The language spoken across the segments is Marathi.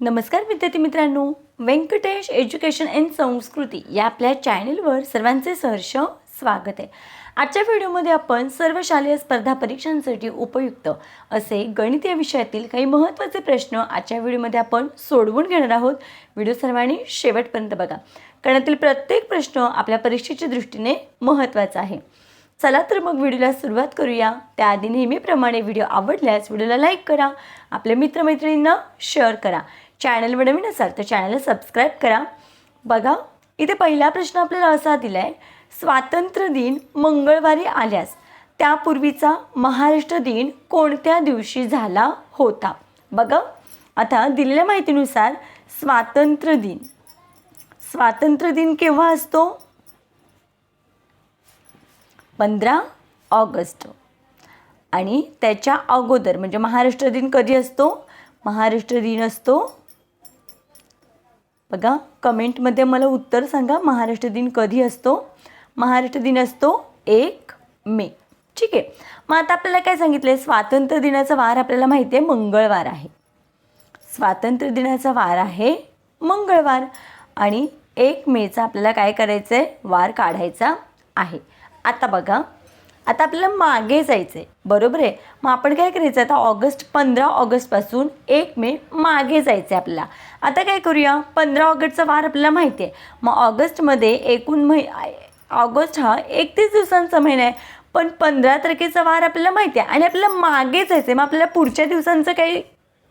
नमस्कार विद्यार्थी मित्रांनो, व्यंकटेश एज्युकेशन अँड संस्कृती या आपल्या चॅनलवर सर्वांचे सहर्ष स्वागत आहे। आजच्या व्हिडिओमध्ये आपण सर्व शालेय स्पर्धा परीक्षांसाठी उपयुक्त असे गणित या विषयातील काही महत्त्वाचे प्रश्न आजच्या व्हिडिओमध्ये आपण सोडवून घेणार आहोत। व्हिडिओ सर्वांनी शेवटपर्यंत बघा, कारण यातील प्रत्येक प्रश्न आपल्या परीक्षेच्या दृष्टीने महत्त्वाचा आहे। चला तर मग व्हिडिओला सुरुवात करूया। त्याआधी नेहमीप्रमाणे व्हिडिओ आवडल्यास व्हिडिओला लाईक करा, आपल्या मित्रमैत्रिणींना शेअर करा, चॅनलवर नवीन असाल तर चॅनलला सबस्क्राईब करा। बघा, इथे पहिला प्रश्न आपल्याला असा दिलाय, स्वातंत्र्य दिन मंगळवारी आल्यास त्यापूर्वीचा महाराष्ट्र दिन कोणत्या दिवशी झाला होता? बघा, आता दिलेल्या माहितीनुसार स्वातंत्र्य दिन केव्हा असतो? 15 ऑगस्ट। आणि त्याच्या अगोदर म्हणजे महाराष्ट्र दिन कधी असतो? महाराष्ट्र दिन असतो, बघा कमेंटमध्ये मला उत्तर सांगा, महाराष्ट्र दिन कधी असतो? महाराष्ट्र दिन असतो 1 मे। ठीक आहे, मग आता आपल्याला काय सांगितलं, स्वातंत्र्य दिनाचा वार आपल्याला माहिती आहे मंगळवार आहे। स्वातंत्र्य दिनाचा वार आहे मंगळवार आणि 1 मेचा आपल्याला काय करायचं आहे, वार काढायचा आहे। आता बघा, आता आपल्याला मागे जायचं आहे, बरोबर आहे। मग आपण काय करायचं, आता 15 ऑगस्टपासून 1 मे मागे जायचं आहे आपल्याला। आता काय करूया, 15 ऑगस्टचा वार आपल्याला माहिती आहे, मग ऑगस्टमध्ये ऑगस्ट हा 31 दिवसांचा महिना आहे, पण 15 तारखेचा वार आपल्याला माहिती आहे आणि आपल्याला मागे जायचं आहे। मग आपल्याला पुढच्या दिवसांचं काही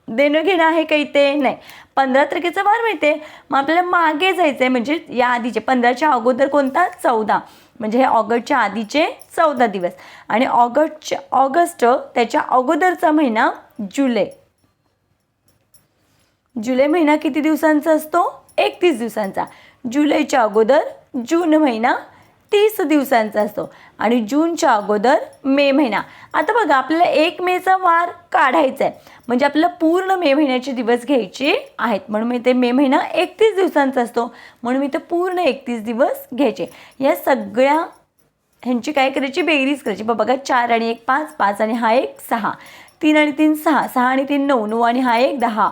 देणं घेणं आहे काही ते नाही, 15 तारखेचा वार माहिती आहे, मग आपल्याला मागे जायचं आहे, म्हणजे या आधीचे 15च्या अगोदर कोणता? 14, म्हणजे हे ऑगस्टच्या आधीचे 14 दिवस। आणि ऑगस्ट त्याच्या अगोदरचा महिना जुलै। जुलै महिना किती दिवसांचा असतो? 31 दिवसांचा। जुलैच्या अगोदर जून महिना 30 दिवसांचा असतो आणि जूनच्या अगोदर मे महिना। आता बघा, आपल्याला 1 मेचा वार काढायचा आहे, म्हणजे आपल्याला पूर्ण मे महिन्याचे दिवस घ्यायचे आहेत, म्हणून मी ते मे महिना 31 दिवसांचा असतो, म्हणून मी ते पूर्ण 31 दिवस घ्यायचे। या सगळ्या ह्यांची काय करायची, बेरीज करायची। बघा, 4 आणि 1 5, 5 आणि हा 1 6, 3 आणि 3 6, 6 आणि 3 9, 9 आणि हा 1 10,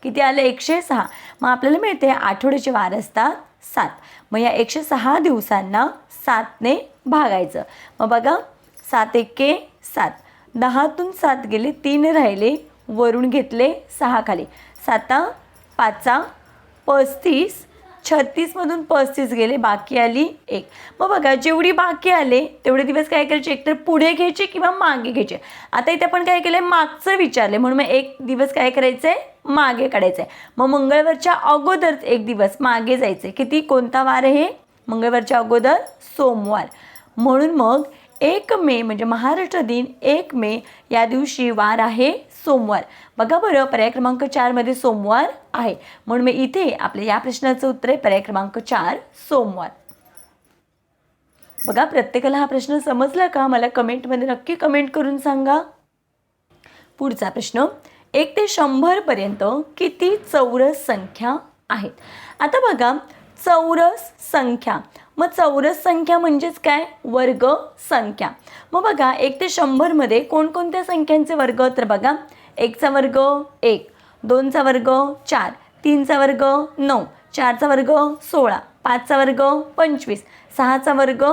किती आलं? 106। मग आपल्याला मिळते आठवड्याचे वार असतात 7, मग या 106 दिवसांना 7ने भागायचं। मग बघा, 7 एके 7, 10तून 7 गेले, 3 राहिले, वरून घेतले 6 खाली, 7 5 35, 36मधून 35 गेले, बाकी आली 1। मग बघा, जेवढी बाकी आले तेवढे दिवस काय करायचे, एकतर पुढे घ्यायचे किंवा मागे घ्यायचे। आता इथे आपण काय केलं, मागचं विचारले, म्हणून मग 1 दिवस काय करायचं आहे, मागे काढायचं आहे। मग मंगळवारच्या अगोदर 1 दिवस मागे जायचे, किती? कोणता वार आहे? मंगळवारच्या अगोदर सोमवार, म्हणून मग 1 मे म्हणजे महाराष्ट्र दिन 1 मे या दिवशी वार आहे सोमवार। बघा बरं, पर्याय क्रमांक 4 मध्ये सोमवार आहे, म्हणून मी इथे आपल्या या प्रश्नाचं उत्तर आहे पर्याय क्रमांक 4 सोमवार। बघा, प्रत्येकाला हा प्रश्न समजला का? मला कमेंटमध्ये नक्की कमेंट करून सांगा। पुढचा प्रश्न, 1 ते 100 पर्यंत किती चौरस संख्या आहेत? आता बघा, चौरस संख्या, मग चौरस संख्या म्हणजेच काय? वर्ग संख्या। मग बघा, 1 ते 100 मध्ये कोणकोणत्या संख्यांचे वर्ग? तर बघा, 1 चा वर्ग 1, 2 चा वर्ग 4, 3 चा वर्ग 9, 4 चा वर्ग 16, 5 चा वर्ग 25, 6 चा वर्ग,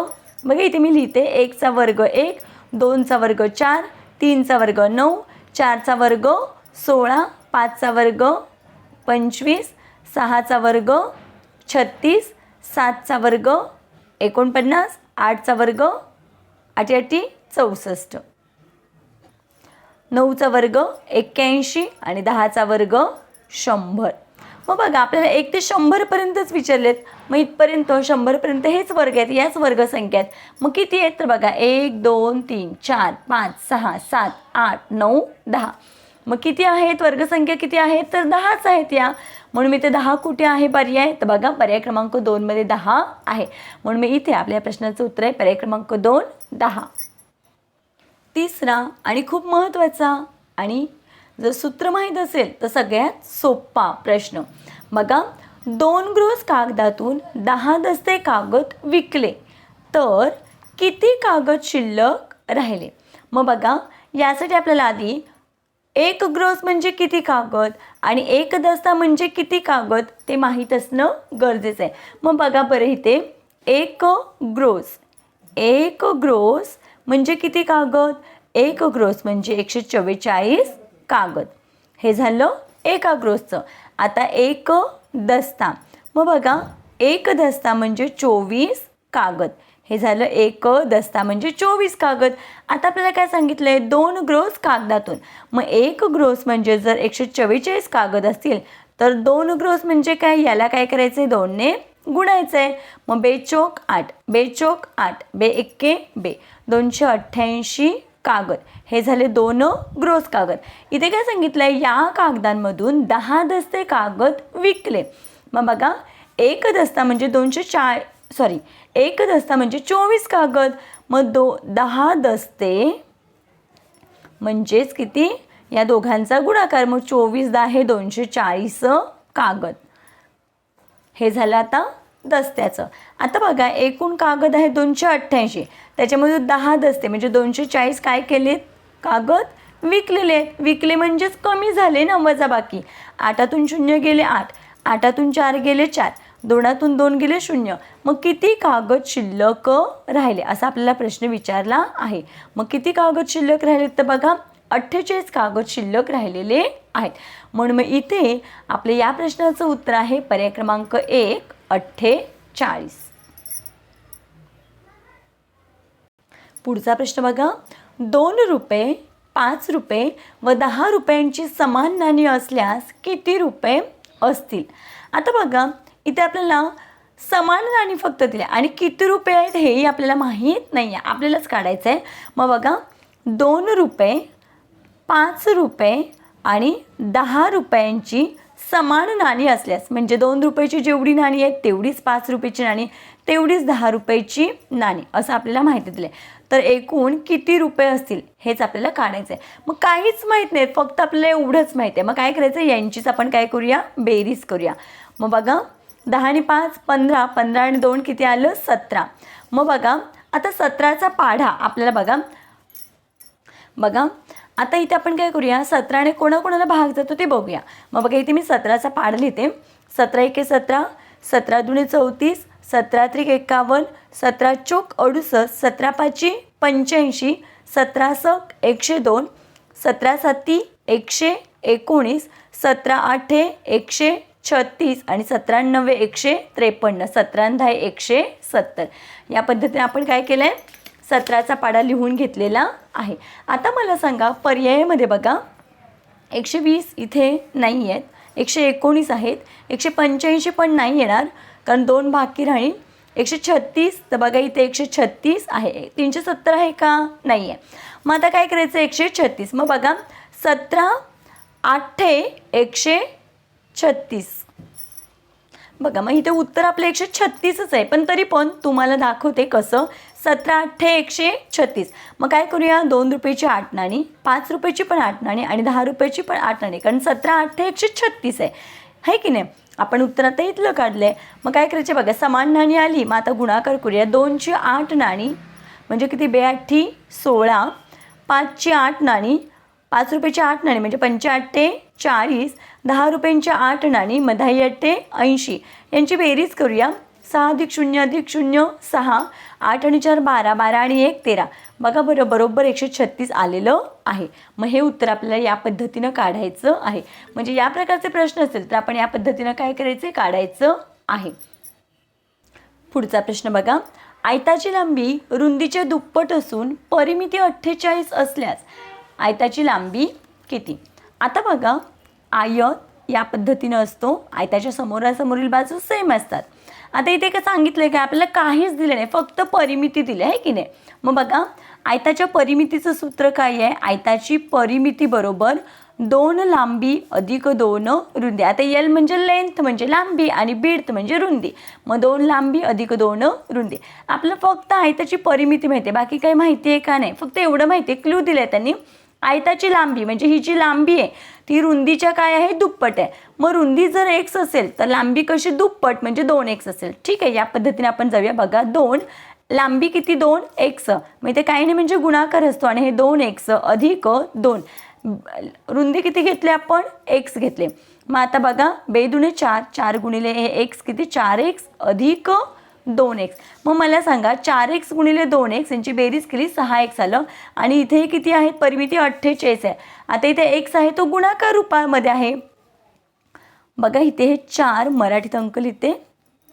बघा इथे मी लिहिते, 1 चा वर्ग 1, 2 चा वर्ग 4, 3 चा वर्ग 9, 4 चा वर्ग 16, 5 चा वर्ग 25, 6 चा वर्ग 36, 7 चा वर्ग 49, 8 चा वर्ग 8 8 64, 9 चा वर्ग 81 आणि 10 चा वर्ग 100। मग बघा, आपल्याला 1 ते 100 पर्यंतच विचारलेत, मग इथपर्यंत 100 पर्यंत हेच वर्ग आहेत, याच वर्गसंख्या आहेत। मग किती आहेत? तर बघा, 1 2 3 4 5 6 7 8 9 10, मग किती आहेत वर्गसंख्या? किती आहेत? तर 10च आहेत या, म्हणून मी ते 10 कुठे आहे पर्याय? तर बघा, पर्याय क्रमांक 2 मध्ये 10 आहे, म्हणून मी इथे आपल्या प्रश्नाचं उत्तर आहे पर्याय क्रमांक 2 10। तिसरा आणि खूप महत्त्वाचा आणि जर सूत्र माहीत असेल तर सगळ्यात सोपा प्रश्न, बघा, 2 ग्रोस कागदातून 10 दस्ते कागद विकले तर किती कागद शिल्लक राहिले? मग बघा, यासाठी आपल्याला आधी एक ग्रोस म्हणजे किती कागद आणि एक दस्ता म्हणजे किती कागद ते माहीत असणं गरजेचं आहे. मग बघा बरं इथे एक ग्रोस म्हणजे किती कागद? एक ग्रोस म्हणजे 144 कागद. हे झालं एका ग्रोसचं. आता एक दस्ता, मग बघा एक दस्ता म्हणजे 24 कागद. हे झालं एक दस्ता म्हणजे 24 कागद. आता आपल्याला काय सांगितलं आहे? 2 ग्रोस कागदातून. मग एक ग्रोस म्हणजे जर 144 कागद असतील तर 2 ग्रोस म्हणजे काय? याला काय करायचं आहे? 2ने गुणायचं आहे. मग बेचोक 8, बेचोक 8, बे एक्के बे, 288 कागद. हे झाले 2 ग्रोस कागद. इथे काय सांगितलं आहे? या कागदांमधून 10 दस्ते कागद विकले. मग बघा एक दस्ता म्हणजे एक दस्ता म्हणजे 24 कागद. मग 10 दस्ते म्हणजेच किती? या दोघांचा गुणाकार. मग 24 10 240 कागद. हे झालं आता दस्त्याचं. आता बघा एकूण कागद आहे 288, त्याच्यामधून 10 दस्ते म्हणजे 240 काय केलेत? कागद विकलेले आहेत. विकले म्हणजेच कमी झाले ना, वजा बाकी. 8तून 0 गेले 8, 8तून 4 गेले 4, 2तून 2 गेले 0. मग किती कागद शिल्लक राहिले असा आपल्याला प्रश्न विचारला आहे. मग किती कागद शिल्लक राहिले? तर बघा 48 कागद शिल्लक राहिलेले आहेत. म्हणून मग इथे आपल्या या प्रश्नाचं उत्तर आहे पर्याय क्रमांक 1, 48. पुढचा प्रश्न बघा. 2 रुपये, 5 रुपये व 10 रुपयांची समान नाणी असल्यास किती रुपये असतील? आता बघा इथे आपल्याला समान नाणी फक्त दिले आणि किती रुपये आहेत हेही आपल्याला माहीत नाही आहे, आपल्यालाच काढायचं आहे. मग बघा 2 रुपये, 5 रुपये आणि 10 रुपयांची समान नाणी असल्यास म्हणजे 2 रुपयाची जेवढी नाणी आहेत तेवढीच 5 रुपयाची नाणी, तेवढीच 10 रुपयाची नाणी असं आपल्याला माहिती दिलं आहे. तर एकूण किती रुपये असतील हेच आपल्याला काढायचं आहे. मग काहीच माहीत नाही, फक्त आपल्याला एवढंच माहिती आहे. मग काय करायचं? यांचीच आपण काय करूया? बेरीज करूया. मग बघा 10 आणि 5 15, 15 आणि 2 किती आलं? 17. मग बघा आता 17चा पाढा आपल्याला बघा आता इथे आपण काय करूया? 17ने कोणाकोणाला भाग जातो ते बघूया. मग बघा इथे मी 17चा पाढा लिहिते. 17 एके 17, 17 दुणे 34, 17 त्रिक 51, 17 चोक 68, 17 पाची 85, 17 सक 102, 17 साती 119, 17 आठे 136 आणि 17 नव्वे 153, 17 10 170. या पद्धतीने आपण काय केलं आहे? 17चा पाढा लिहून घेतलेला आहे. आता मला सांगा पर्यायामध्ये बघा 120 इथे नाही आहेत, 119 आहेत, 185 पण नाही येणार कारण 2 बाकी राहील. 136 तर बघा इथे 136 आहे. 370 आहे का? नाही आहे. मग आता काय करायचं? 136. मग बघा 17 आठे 136. बघा मग इथे उत्तर आपलं 136च आहे, पण तरी पण तुम्हाला दाखवते कसं. 17 आठे 136. मग काय करूया? 2 रुपयाची 8 नाणी, 5 रुपयाची पण 8 नाणी आणि 10 रुपयाची पण 8 नाणी, कारण 17 आठे 136 आहे की नाही? आपण उत्तर आता इथलं काढलं आहे. मग काय करायचे बघा, समान नाणी आली. मग आता गुणाकार करूया. 2ची 8 नाणी म्हणजे किती? 2 8 16, 5ची 8 नाणी, 5 रुपयाची 8 नाणी म्हणजे 5 8 40, 10 रुपयांच्या 8 नाणी मग 10 8 80. यांची बेरीज करूया. 6 अधिक 0 अधिक 0 6, 8 आणि 4 12, 12 आणि 1 13. बघा बरं बरोबर 136 आलेलं आहे. मग हे उत्तर आपल्याला या पद्धतीनं काढायचं आहे. म्हणजे या प्रकारचे प्रश्न असेल तर आपण या पद्धतीनं काय करायचे? काढायचं आहे. पुढचा प्रश्न बघा. आयताची लांबी रुंदीच्या दुप्पट असून परिमिती 48 असल्यास आयताची लांबी किती? आता बघा आयत या पद्धतीनं असतो. आयताच्या समोरासमोरील बाजू सेम असतात. आता इथे काय सांगितलं आहे की आपल्याला काहीच दिलं नाही, फक्त परिमिती दिली आहे की नाही? मग बघा आयताच्या परिमितीचं सूत्र काय आहे? आयताची परिमिती बरोबर 2 लांबी अधिक 2 रुंदी. आता एल म्हणजे लेंथ म्हणजे लांबी आणि बिड्थ म्हणजे रुंदी. मग 2 लांबी अधिक 2 रुंदी. आपलं फक्त आयताची परिमिती माहिती आहे, बाकी काही माहिती आहे का? नाही. फक्त एवढं माहिती आहे, क्लू दिलं आहे त्यांनी. आयताची लांबी म्हणजे ही जी लांबी आहे ती रुंदीच्या काय आहे? दुप्पट आहे. मग रुंदी जर x असेल तर लांबी कशी? दुप्पट म्हणजे 2x असेल. ठीक आहे, या पद्धतीने आपण जाऊया. बघा 2 लांबी किती? 2x. मग इथे काही नाही म्हणजे गुणाकार असतो आणि हे 2x अधिक 2 रुंदी किती घेतली आपण, एक्स घेतले. मग आता बघा 2 दुणे 4, 4 गुणिले हे एक्स किती 4x अधिक 2x. मग मला सांगा 4x गुणिले 2x यांची बेरीज केली 6x आलं. आणि इथे किती आहेत, परिमिती 48 आहे. आता इथे x आहे तो गुणाकार रूपामध्ये आहे. बघा इथे हे 4 मराठीत अंक लिहिते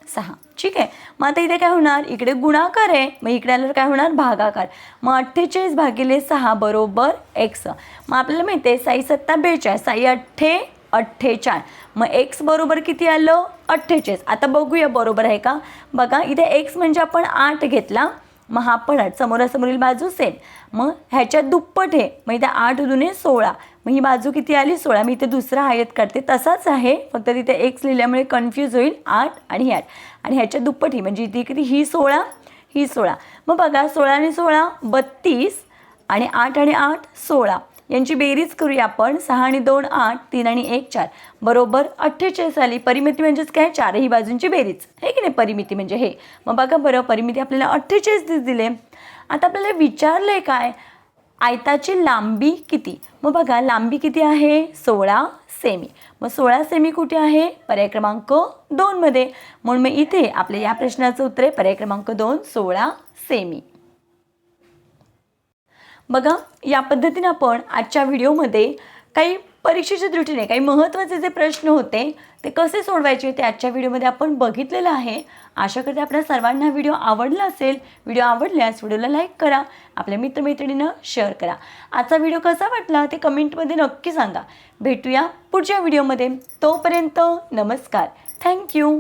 6. ठीक आहे. मग आता इथे काय होणार, इकडे गुणाकार आहे, मग इकडे आल्यावर काय होणार, भागाकार. मग 48 भागिले 6 बरोबर x. मग आपल्याला माहिती आहे 6 7 42, 6 8 48. मग x बरोबर किती आलं, 48. आता बघूया बरोबर आहे का. बघा इथे x म्हणजे आपण 8 घेतला, मग हा पण 8, समोरासमोरील बाजू सेम. मग ह्याच्यात दुप्पट आहे, मग इथे 8 दुणे 16, मग ही बाजू किती आली 16. मी इथे दुसरा आयत काढते तसाच आहे, फक्त तिथे एक्स लिहिल्यामुळे कन्फ्यूज होईल. 8 आणि हे 8 आणि ह्याच्यात दुप्पट ही म्हणजे इथे किती ही 16 ही 16. मग बघा 16 आणि 16 32 आणि 8 आणि 8 16 यांची बेरीज करूया आपण. 6 आणि 2 8, 3 आणि 1 4 बरोबर 48 आली. परिमिती म्हणजेच काय, चारही बाजूंची बेरीज आहे की नाही, परिमिती म्हणजे हे. मग बघा बरं परिमिती आपल्याला 48 दिले. आता आपल्याला विचारलंय काय, आयताची लांबी किती. मग बघा लांबी किती आहे 16 सेमी. मग 16 सेमी कुठे आहे, पर्याय क्रमांक 2 मध्ये. म्हणून मग इथे आपल्या या प्रश्नाचं उत्तर आहे पर्याय क्रमांक 2 16 सेमी. बघा या पद्धतीने आपण आजच्या व्हिडिओमध्ये काही परीक्षेच्या दृष्टीने काही महत्त्वाचे जे प्रश्न होते ते कसे सोडवायचे ते आजच्या व्हिडिओमध्ये आपण बघितलेलं आहे. आशा करते आपल्या सर्वांना व्हिडिओ आवडला असेल. व्हिडिओ आवडल्यास व्हिडिओला लाईक करा, आपल्या मित्रमैत्रिणींना शेअर करा. आजचा व्हिडिओ कसा वाटला ते कमेंटमध्ये नक्की सांगा. भेटूया पुढच्या व्हिडिओमध्ये. तोपर्यंत नमस्कार. थँक्यू.